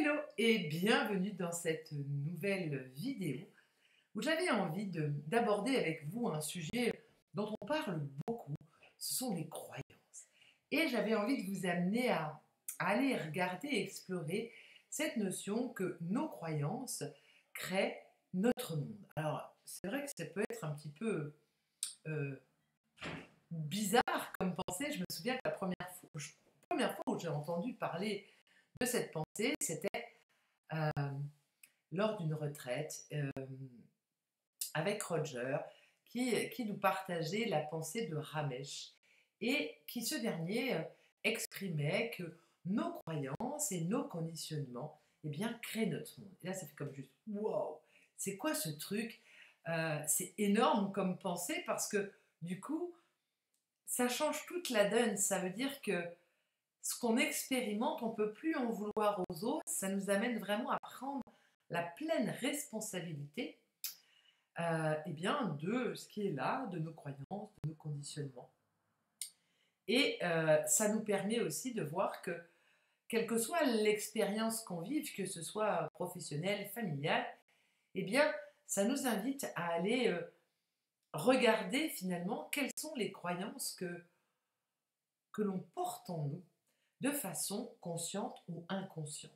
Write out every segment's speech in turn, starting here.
Hello et bienvenue dans cette nouvelle vidéo où j'avais envie d'aborder avec vous un sujet dont on parle beaucoup, ce sont les croyances. Et j'avais envie de vous amener à aller regarder et explorer cette notion que nos croyances créent notre monde. Alors, c'est vrai que ça peut être un petit peu euh, bizarre comme pensée. Je me souviens que la première fois où j'ai entendu parler de cette pensée, c'était euh, lors d'une retraite avec Roger, qui nous partageait la pensée de Ramesh et qui, ce dernier, exprimait que nos croyances et nos conditionnements eh bien, créent notre monde. Et là, ça fait comme juste wow, c'est quoi ce truc? C'est énorme comme pensée parce que du coup, ça change toute la donne. Ça veut dire que ce qu'on expérimente, on ne peut plus en vouloir aux autres. Ça nous amène vraiment à prendre la pleine responsabilité eh bien, de ce qui est là, de nos croyances, de nos conditionnements. Et ça nous permet aussi de voir que, quelle que soit l'expérience qu'on vive, que ce soit professionnelle, familiale, eh bien, ça nous invite à aller regarder finalement quelles sont les croyances que l'on porte en nous de façon consciente ou inconsciente.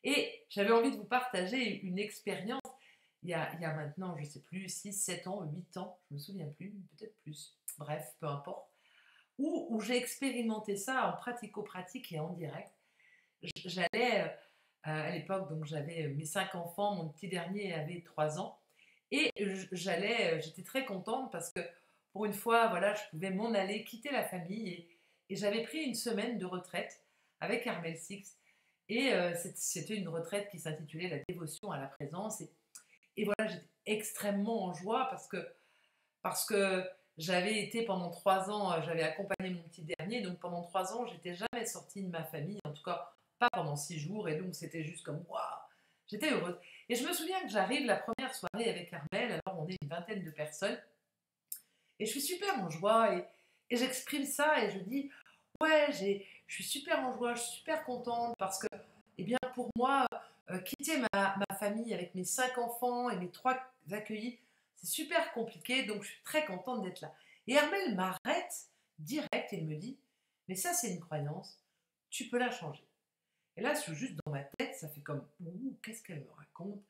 Et j'avais envie de vous partager une expérience il y a maintenant, je ne sais plus, 6, 7 ans, 8 ans, je ne me souviens plus, peut-être plus, bref, peu importe, où j'ai expérimenté ça en pratico-pratique et en direct. J'allais, à l'époque, donc j'avais mes 5 enfants, mon petit dernier avait 3 ans, et j'étais très contente parce que pour une fois, voilà, je pouvais m'en aller, quitter la famille, et j'avais pris une semaine de retraite avec Armel Six, et c'était une retraite qui s'intitulait La dévotion à la présence, et voilà, j'étais extrêmement en joie parce que j'avais été pendant 3 ans, j'avais accompagné mon petit dernier, donc pendant 3 ans, j'étais jamais sortie de ma famille, en tout cas pas pendant 6 jours, et donc c'était juste comme waouh, j'étais heureuse. Et je me souviens que j'arrive la première soirée avec Armel, alors on est une vingtaine de personnes, et je suis super en joie, et j'exprime ça, et je dis ouais, je suis super en joie, je suis super contente parce que, eh bien, pour moi, quitter ma famille avec mes 5 enfants et mes 3 accueillis, c'est super compliqué, donc je suis très contente d'être là. Et Hermel m'arrête direct et me dit, mais ça, c'est une croyance, tu peux la changer. Et là, c'est juste dans ma tête, ça fait comme, ouh, qu'est-ce qu'elle me raconte?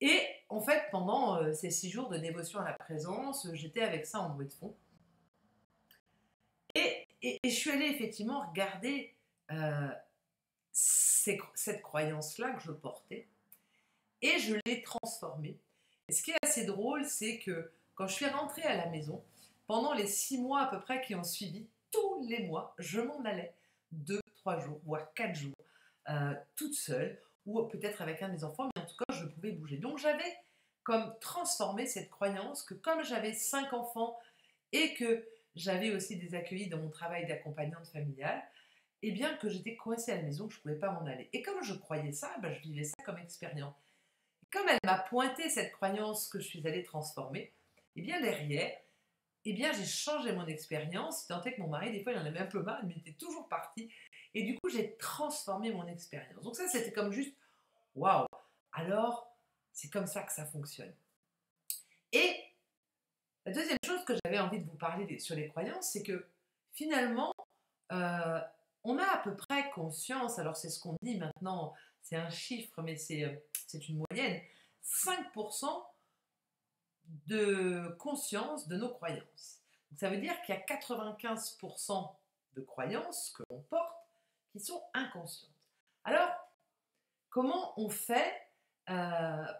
Et en fait, pendant ces 6 jours de dévotion à la présence, j'étais avec ça en bruit de fond. Et je suis allée effectivement regarder euh, cette croyance-là que je portais et je l'ai transformée. Et ce qui est assez drôle, c'est que quand je suis rentrée à la maison, pendant les 6 mois à peu près qui ont suivi, tous les mois, je m'en allais 2, 3 jours, voire 4 jours, toute seule, ou peut-être avec un des enfants, mais en tout cas, je pouvais bouger. Donc j'avais comme transformé cette croyance que comme j'avais 5 enfants et que j'avais aussi des accueillis dans mon travail d'accompagnante familiale, et bien que j'étais coincée à la maison, que je ne pouvais pas m'en aller. Et comme je croyais ça, ben, je vivais ça comme expérience. Et comme elle m'a pointé cette croyance que je suis allée transformer, et bien derrière, et bien j'ai changé mon expérience, tant est que mon mari, des fois, il en avait un peu marre, mais il était toujours parti. Et du coup, j'ai transformé mon expérience. Donc ça, c'était comme juste, waouh, alors, c'est comme ça que ça fonctionne. Et la deuxième chose que j'avais envie de vous parler sur les croyances, c'est que finalement, euh, on a à peu près conscience, alors c'est ce qu'on dit maintenant, c'est un chiffre, mais c'est une moyenne, 5% de conscience de nos croyances. Donc ça veut dire qu'il y a 95% de croyances que l'on porte qui sont inconscientes. Alors, comment on fait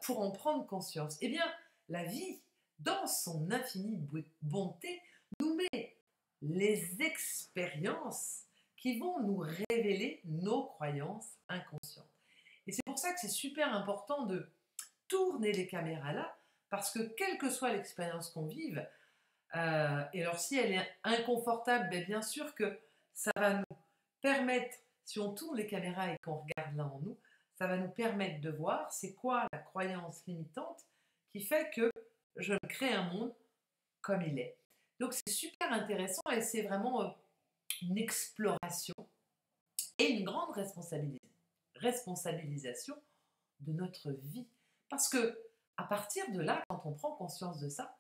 pour en prendre conscience? Eh bien, la vie, dans son infinie bonté, nous met les expériences qui vont nous révéler nos croyances inconscientes. Et c'est pour ça que c'est super important de tourner les caméras là, parce que quelle que soit l'expérience qu'on vive, et alors si elle est inconfortable, bien sûr que ça va nous permettre, si on tourne les caméras et qu'on regarde là en nous, ça va nous permettre de voir c'est quoi la croyance limitante qui fait que je me crée un monde comme il est. Donc c'est super intéressant et c'est vraiment une exploration et une grande responsabilité. responsabilisation de notre vie. Parce que à partir de là, quand on prend conscience de ça,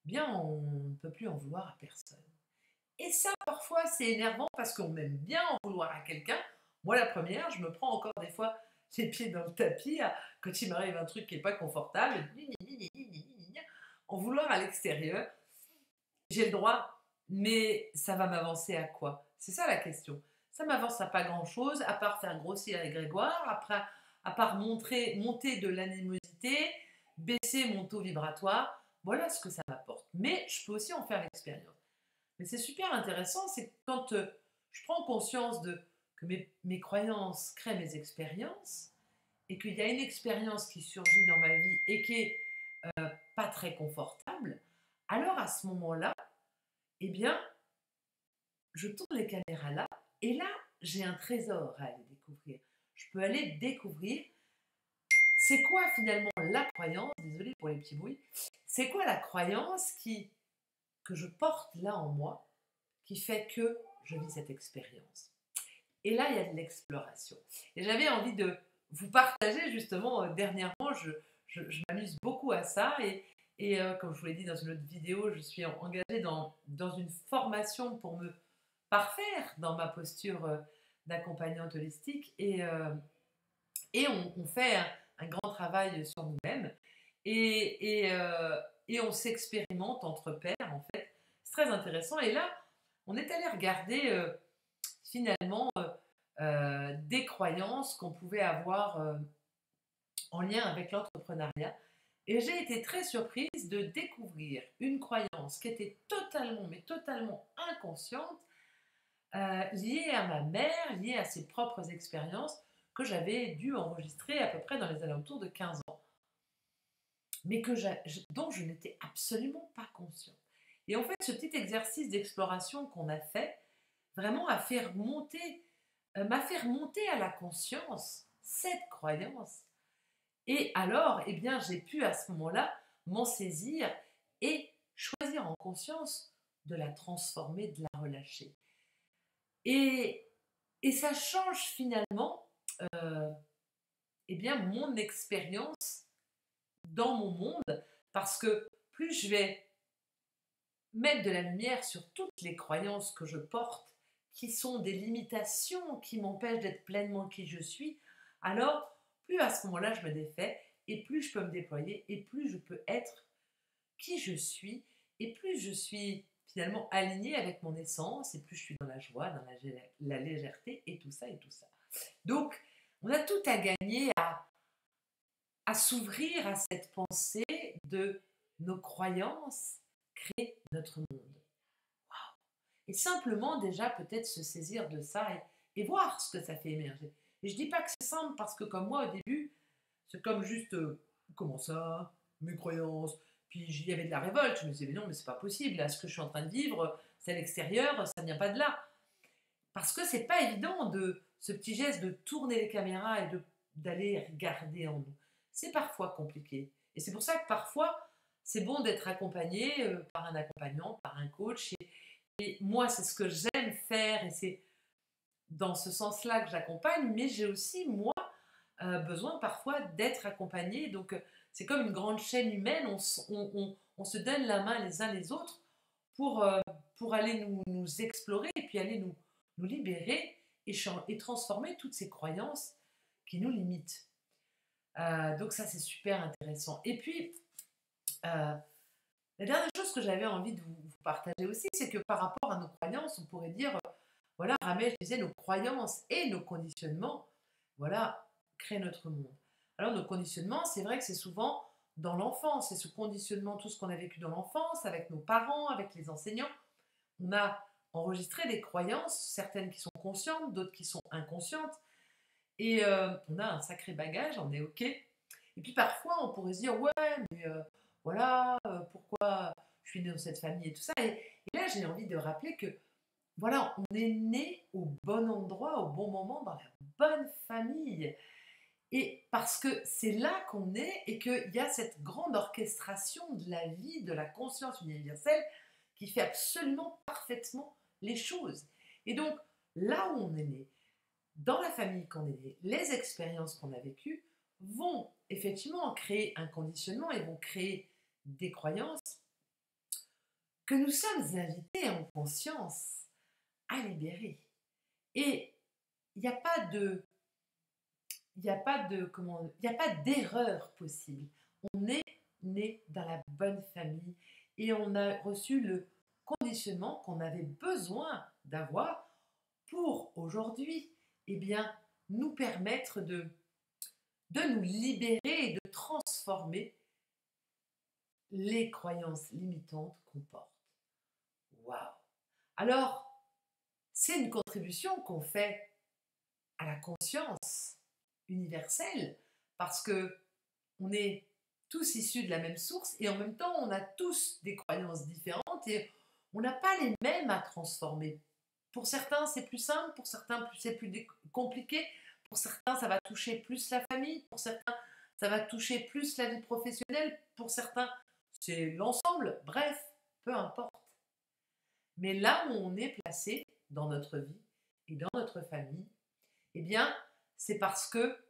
bien on ne peut plus en vouloir à personne. Et ça, parfois, c'est énervant parce qu'on aime bien en vouloir à quelqu'un. Moi, la première, je me prends encore des fois les pieds dans le tapis quand il m'arrive un truc qui n'est pas confortable, en vouloir à l'extérieur. J'ai le droit, mais ça va m'avancer à quoi? C'est ça la question. Ça m'avance à pas grand-chose, à part faire grossir les grégoires, après, à part monter de l'animosité, baisser mon taux vibratoire. Voilà ce que ça m'apporte. Mais je peux aussi en faire l'expérience. Mais c'est super intéressant, c'est quand je prends conscience que mes croyances créent mes expériences et qu'il y a une expérience qui surgit dans ma vie et qui est pas très confortable, alors à ce moment-là, eh bien, je tourne les caméras là et là, j'ai un trésor à aller découvrir. Je peux aller découvrir c'est quoi finalement la croyance, désolée pour les petits bruits, c'est quoi la croyance que je porte là en moi qui fait que je vis cette expérience. Et là, il y a de l'exploration. Et j'avais envie de vous partager justement, dernièrement, je m'amuse beaucoup à ça. Et comme je vous l'ai dit dans une autre vidéo, je suis engagée dans une formation pour me parfaire dans ma posture d'accompagnante holistique. Et on fait un grand travail sur nous-mêmes. Et on s'expérimente entre pairs, en fait. C'est très intéressant. Et là, on est allé regarder finalement des croyances qu'on pouvait avoir en lien avec l'entrepreneuriat. Et j'ai été très surprise de découvrir une croyance qui était totalement, mais totalement inconsciente, liée à ma mère, liée à ses propres expériences que j'avais dû enregistrer à peu près dans les alentours de 15 ans, mais dont je n'étais absolument pas consciente. Et en fait, ce petit exercice d'exploration qu'on a fait, vraiment m'a fait remonter à la conscience cette croyance. Et alors, eh bien, j'ai pu à ce moment-là m'en saisir et choisir en conscience de la transformer, de la relâcher. Et ça change finalement eh bien, mon expérience dans mon monde, parce que plus je vais mettre de la lumière sur toutes les croyances que je porte, qui sont des limitations qui m'empêchent d'être pleinement qui je suis, alors plus à ce moment-là je me défais, et plus je peux me déployer, et plus je peux être qui je suis, et plus je suis finalement alignée avec mon essence, et plus je suis dans la joie, dans la légèreté, et tout ça, et tout ça. Donc, on a tout à gagner à s'ouvrir à cette pensée de nos croyances créent notre monde. Wow. Et simplement déjà peut-être se saisir de ça et voir ce que ça fait émerger. Et je ne dis pas que c'est simple parce que comme moi au début, c'est comme juste comment ça, mes croyances. Puis il y avait de la révolte. Je me disais mais non mais c'est pas possible. Là, ce que je suis en train de vivre, c'est à l'extérieur, ça ne vient pas de là. Parce que c'est pas évident de ce petit geste de tourner les caméras et d'aller regarder en nous. C'est parfois compliqué. Et c'est pour ça que parfois, c'est bon d'être accompagné par un accompagnant, par un coach. Et moi, c'est ce que j'aime faire et c'est dans ce sens-là que j'accompagne. Mais j'ai aussi, moi, besoin parfois d'être accompagné. Donc, c'est comme une grande chaîne humaine. On se donne la main les uns les autres pour aller nous explorer et puis aller nous libérer et transformer toutes ces croyances qui nous limitent. Donc ça, c'est super intéressant. Et puis, la dernière chose que j'avais envie de vous partager aussi, c'est que par rapport à nos croyances, on pourrait dire, voilà, Ramesh disait, nos croyances et nos conditionnements, voilà, créent notre monde. Alors, nos conditionnements, c'est vrai que c'est souvent dans l'enfance. C'est ce conditionnement, tout ce qu'on a vécu dans l'enfance, avec nos parents, avec les enseignants. On a enregistré des croyances, certaines qui sont conscientes, d'autres qui sont inconscientes. Et on a un sacré bagage, on est OK. Et puis parfois, on pourrait se dire, ouais, mais voilà, pourquoi je suis née dans cette famille et tout ça. Et là, j'ai envie de rappeler que, voilà, on est né au bon endroit, au bon moment, dans la bonne famille. Et parce que c'est là qu'on est et qu'il y a cette grande orchestration de la vie, de la conscience universelle qui fait absolument parfaitement les choses. Et donc, là où on est né, dans la famille qu'on est né, les expériences qu'on a vécues vont effectivement créer un conditionnement et vont créer des croyances que nous sommes invités en conscience à libérer. Et il n'y a pas de, il n'y a pas d'erreur possible. On est né dans la bonne famille et on a reçu le conditionnement qu'on avait besoin d'avoir pour aujourd'hui, eh bien, nous permettre de nous libérer et de transformer les croyances limitantes qu'on porte. Waouh! Alors, c'est une contribution qu'on fait à la conscience universelle parce que on est tous issus de la même source et en même temps, on a tous des croyances différentes et on n'a pas les mêmes à transformer. Pour certains, c'est plus simple, pour certains, c'est plus compliqué, pour certains, ça va toucher plus la famille, pour certains, ça va toucher plus la vie professionnelle, pour certains, c'est l'ensemble, bref, peu importe. Mais là où on est placé dans notre vie et dans notre famille, eh bien, c'est parce que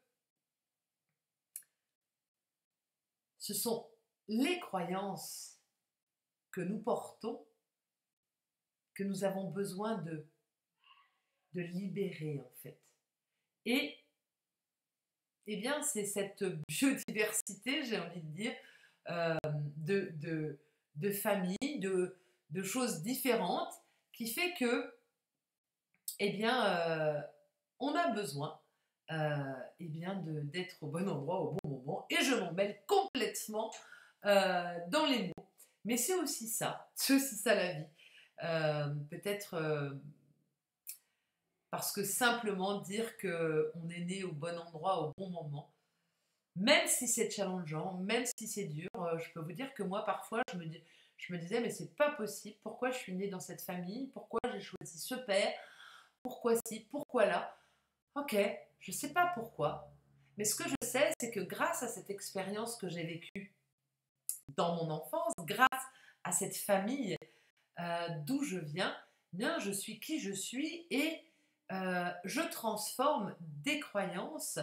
ce sont les croyances que nous portons que nous avons besoin de libérer en fait. Et eh bien, c'est cette biodiversité, j'ai envie de dire, euh, de famille, de choses différentes, qui fait que, eh bien, on a besoin eh bien d'être au bon endroit au bon moment. Et je m'en mêle complètement dans les mots. Mais c'est aussi ça la vie. Peut-être parce que simplement dire qu'on est né au bon endroit au bon moment, même si c'est challengeant, même si c'est dur, je peux vous dire que moi parfois je me disais mais c'est pas possible, pourquoi je suis née dans cette famille, pourquoi j'ai choisi ce père, pourquoi ci, pourquoi là. Ok, je sais pas pourquoi, mais ce que je sais c'est que grâce à cette expérience que j'ai vécue dans mon enfance, grâce à cette famille d'où je viens, bien je suis qui je suis et je transforme des croyances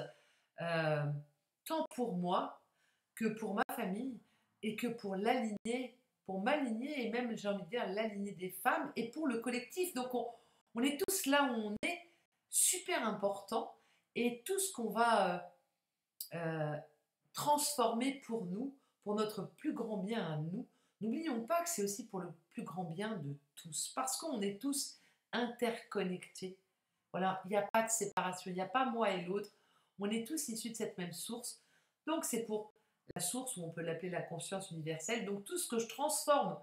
euh, tant pour moi que pour ma famille et que pour m'aligner et même j'ai envie de dire l'aligner des femmes et pour le collectif. Donc on est tous là où on est, super important et tout ce qu'on va transformer pour nous, pour notre plus grand bien à nous, n'oublions pas que c'est aussi pour le plus grand bien de tous, parce qu'on est tous interconnectés. Voilà, il n'y a pas de séparation, il n'y a pas moi et l'autre, on est tous issus de cette même source. Donc c'est pour la source, ou on peut l'appeler la conscience universelle. Donc tout ce que je transforme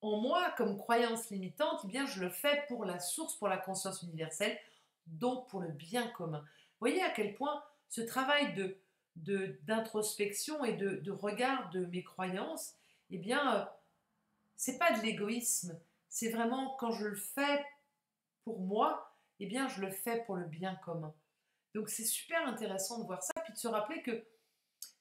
en moi comme croyance limitante, eh bien je le fais pour la source, pour la conscience universelle, donc pour le bien commun. Vous voyez à quel point ce travail d'introspection et de regard de mes croyances, eh bien, c'est pas de l'égoïsme. C'est vraiment quand je le fais pour moi, eh bien, je le fais pour le bien commun. Donc, c'est super intéressant de voir ça, puis de se rappeler que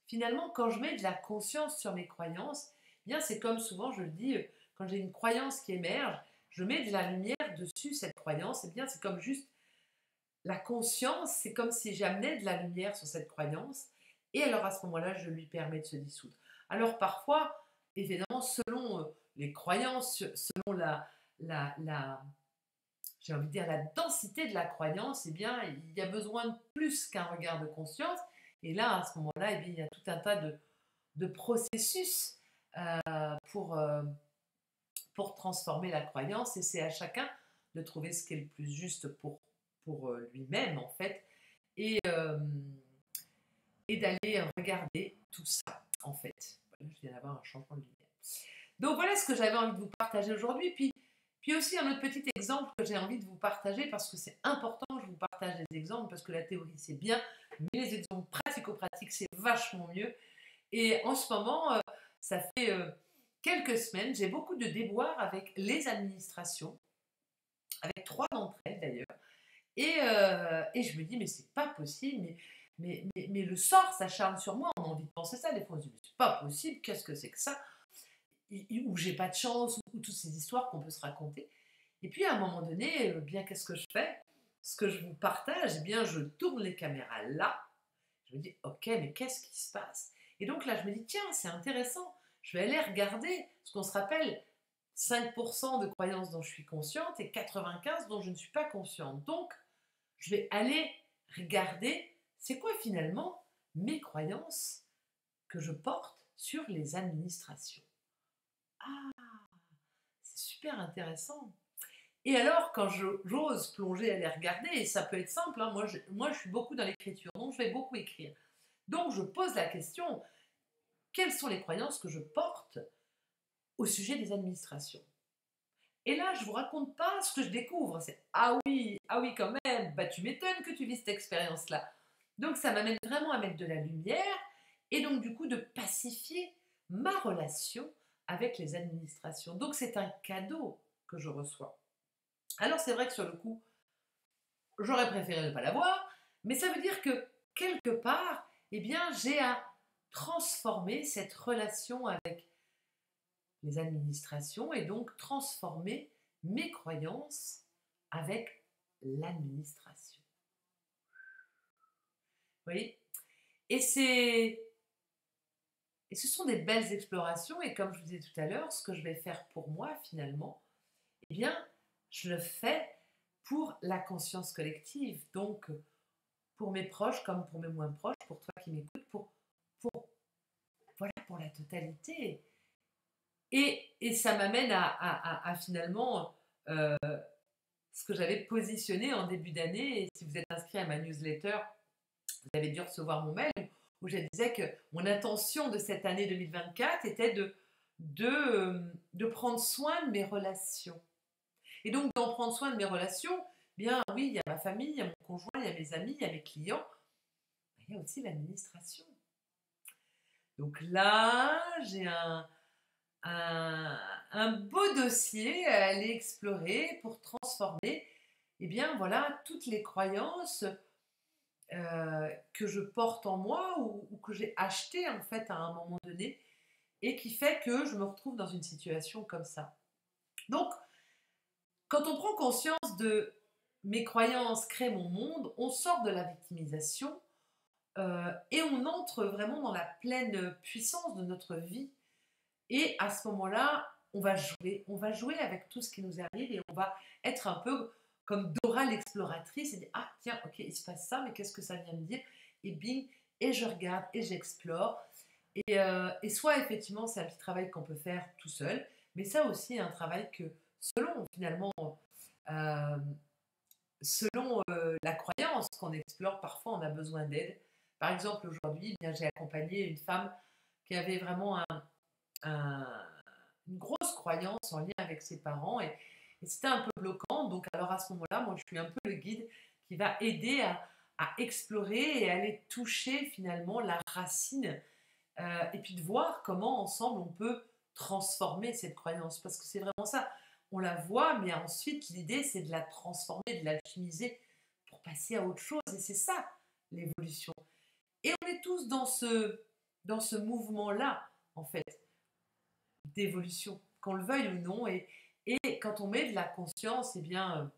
finalement, quand je mets de la conscience sur mes croyances, eh bien, c'est comme souvent, je le dis, quand j'ai une croyance qui émerge, je mets de la lumière dessus cette croyance, eh bien, c'est comme juste la conscience, c'est comme si j'amenais de la lumière sur cette croyance, et alors à ce moment-là, je lui permets de se dissoudre. Alors parfois, évidemment, selon les croyances, selon j'ai envie de dire la densité de la croyance, eh bien, il y a besoin de plus qu'un regard de conscience. Et là, à ce moment-là, eh bien, il y a tout un tas de processus pour, pour transformer la croyance, et c'est à chacun de trouver ce qui est le plus juste pour lui-même, en fait, et, euh, et d'aller regarder tout ça, en fait. Voilà, je viens d'avoir un changement de lumière. Donc voilà ce que j'avais envie de vous partager aujourd'hui. Puis aussi un autre petit exemple que j'ai envie de vous partager parce que c'est important que je vous partage des exemples parce que la théorie c'est bien, mais les exemples pratico-pratiques c'est vachement mieux. Et en ce moment, ça fait quelques semaines, j'ai beaucoup de déboires avec les administrations, avec 3 d'entre elles d'ailleurs. Et je me dis, mais c'est pas possible, mais le sort s'acharne sur moi. On a envie de penser ça des fois. On se dit, mais c'est pas possible, qu'est-ce que c'est que ça? Ou j'ai pas de chance, ou toutes ces histoires qu'on peut se raconter. Et puis à un moment donné, bien qu'est-ce que je fais? ce que je vous partage, eh bien, je tourne les caméras là. Je me dis, ok, mais qu'est-ce qui se passe? Et donc là, je me dis, tiens, c'est intéressant. Je vais aller regarder ce qu'on se rappelle, 5% de croyances dont je suis consciente et 95% dont je ne suis pas consciente. Donc, je vais aller regarder, c'est quoi finalement mes croyances que je porte sur les administrations. Ah, c'est super intéressant. Et alors, quand j'ose plonger, aller regarder, et ça peut être simple, hein, moi je suis beaucoup dans l'écriture, donc je vais beaucoup écrire. Donc je pose la question, quelles sont les croyances que je porte au sujet des administrations? Et là, je ne vous raconte pas ce que je découvre, c'est ah oui quand même, bah tu m'étonnes que tu vis cette expérience-là. Donc ça m'amène vraiment à mettre de la lumière, et donc du coup de pacifier ma relation avec les administrations. Donc c'est un cadeau que je reçois. Alors c'est vrai que sur le coup, j'aurais préféré ne pas l'avoir, mais ça veut dire que quelque part, eh bien, j'ai à transformer cette relation avec les administrations et donc transformer mes croyances avec l'administration. Vous voyez? Et ce sont des belles explorations et comme je vous disais tout à l'heure, ce que je vais faire pour moi finalement, eh bien, je le fais pour la conscience collective. Donc, pour mes proches comme pour mes moins proches, pour toi qui m'écoutes, pour, voilà, pour la totalité. Et ça m'amène à finalement ce que j'avais positionné en début d'année. Et si vous êtes inscrit à ma newsletter, vous avez dû recevoir mon mail où je disais que mon intention de cette année 2024 était de prendre soin de mes relations. Et donc, d'en prendre soin de mes relations, bien oui, il y a ma famille, il y a mon conjoint, il y a mes amis, il y a mes clients, mais il y a aussi l'administration. Donc là, j'ai un beau dossier à aller explorer pour transformer, eh bien voilà, toutes les croyances que je porte en moi ou que j'ai achetées en fait à un moment donné et qui fait que je me retrouve dans une situation comme ça. Donc, quand on prend conscience de mes croyances créent mon monde, on sort de la victimisation et on entre vraiment dans la pleine puissance de notre vie. Et à ce moment-là, on va jouer avec tout ce qui nous arrive et on va être un peu comme Dora l'exploratrice et dire ah tiens ok il se passe ça mais qu'est-ce que ça vient me dire et bing et je regarde et j'explore et soit effectivement c'est un petit travail qu'on peut faire tout seul mais ça aussi un travail que selon finalement euh, selon la croyance qu'on explore parfois on a besoin d'aide. Par exemple aujourd'hui eh bien j'ai accompagné une femme qui avait vraiment un une grosse croyance en lien avec ses parents et c'était un peu bloquant. Donc alors à ce moment-là, moi je suis un peu le guide qui va aider à explorer et à aller toucher finalement la racine et puis de voir comment ensemble on peut transformer cette croyance parce que c'est vraiment ça. On la voit, mais ensuite l'idée c'est de la transformer, de l'alchimiser pour passer à autre chose et c'est ça l'évolution. Et on est tous dans ce mouvement-là en fait d'évolution, qu'on le veuille ou non. Et quand on met de la conscience, eh bien,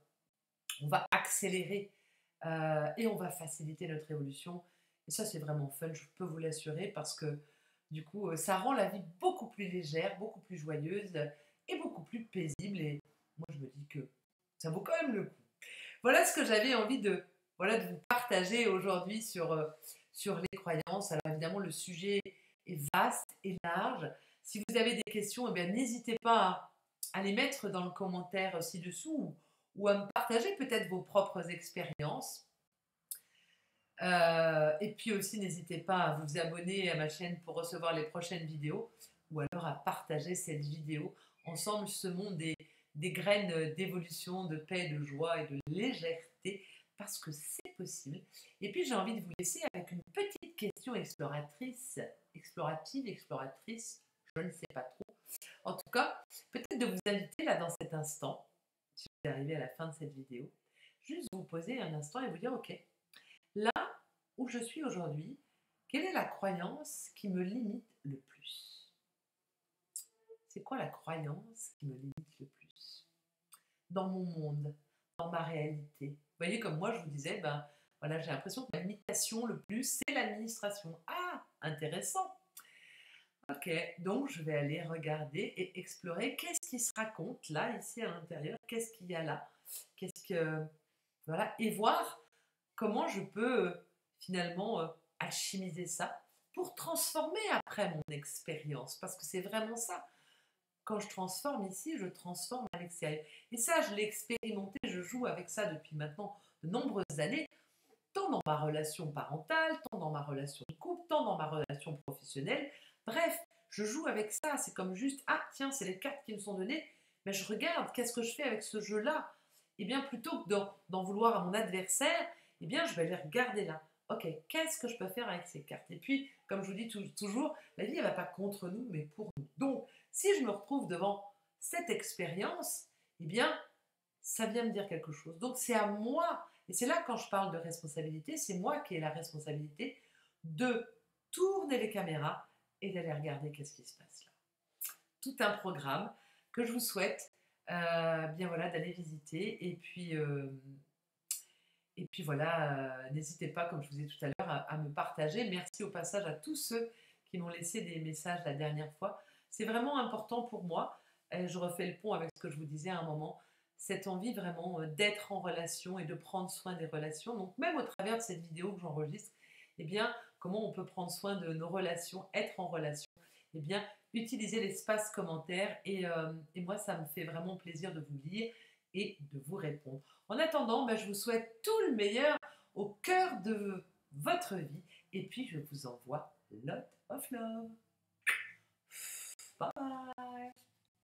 on va accélérer et on va faciliter notre évolution. Et ça, c'est vraiment fun, je peux vous l'assurer, parce que du coup, ça rend la vie beaucoup plus légère, beaucoup plus joyeuse et beaucoup plus paisible. Et moi, je me dis que ça vaut quand même le coup. Voilà ce que j'avais envie voilà, de vous partager aujourd'hui sur les croyances. Alors évidemment, le sujet est vaste et large. Si vous avez des questions, eh bien, n'hésitez pas à les mettre dans le commentaire ci-dessous ou à me partager peut-être vos propres expériences. Et puis aussi, n'hésitez pas à vous abonner à ma chaîne pour recevoir les prochaines vidéos ou alors à partager cette vidéo. Ensemble, semons des graines d'évolution, de paix, de joie et de légèreté parce que c'est possible. Et puis, j'ai envie de vous laisser avec une petite question exploratrice, je ne sais pas trop. En tout cas, peut-être de vous inviter là dans cet instant, si vous arrivez à la fin de cette vidéo, juste vous poser un instant et vous dire, ok, là où je suis aujourd'hui, quelle est la croyance qui me limite le plus? C'est quoi la croyance qui me limite le plus dans mon monde, dans ma réalité. Vous voyez, comme moi, je vous disais, ben, voilà, j'ai l'impression que ma limitation le plus, c'est l'administration. Ah, intéressant. Ok, donc je vais aller regarder et explorer qu'est-ce qui se raconte là, ici à l'intérieur, qu'est-ce qu'il y a là, qu'est-ce que... Voilà, et voir comment je peux finalement alchimiser ça pour transformer après mon expérience, parce que c'est vraiment ça. Quand je transforme ici, je transforme à l'extérieur. Et ça, je l'ai expérimenté, je joue avec ça depuis maintenant de nombreuses années, tant dans ma relation parentale, tant dans ma relation de couple, tant dans ma relation professionnelle. Bref, je joue avec ça. C'est comme juste, ah tiens, c'est les cartes qui me sont données, mais je regarde, qu'est-ce que je fais avec ce jeu-là? Et bien plutôt que d'en vouloir à mon adversaire, eh bien je vais les regarder là. Ok, qu'est-ce que je peux faire avec ces cartes? Et puis, comme je vous dis toujours, la vie, elle ne va pas contre nous, mais pour nous. Donc, si je me retrouve devant cette expérience, eh bien, ça vient me dire quelque chose. Donc, c'est à moi, et c'est là quand je parle de responsabilité, c'est moi qui ai la responsabilité de tourner les caméras et d'aller regarder qu'est-ce qui se passe là. Tout un programme que je vous souhaite bien voilà, d'aller visiter. Et puis voilà, n'hésitez pas, comme je vous ai dit tout à l'heure, à me partager. Merci au passage à tous ceux qui m'ont laissé des messages la dernière fois. C'est vraiment important pour moi. Et je refais le pont avec ce que je vous disais à un moment. Cette envie vraiment d'être en relation et de prendre soin des relations. Donc même au travers de cette vidéo que j'enregistre, eh bien, comment on peut prendre soin de nos relations, être en relation? Eh bien, utiliser l'espace commentaire. Et moi, ça me fait vraiment plaisir de vous lire et de vous répondre. En attendant, ben, je vous souhaite tout le meilleur au cœur de votre vie. Et puis, je vous envoie lot of love. Bye bye.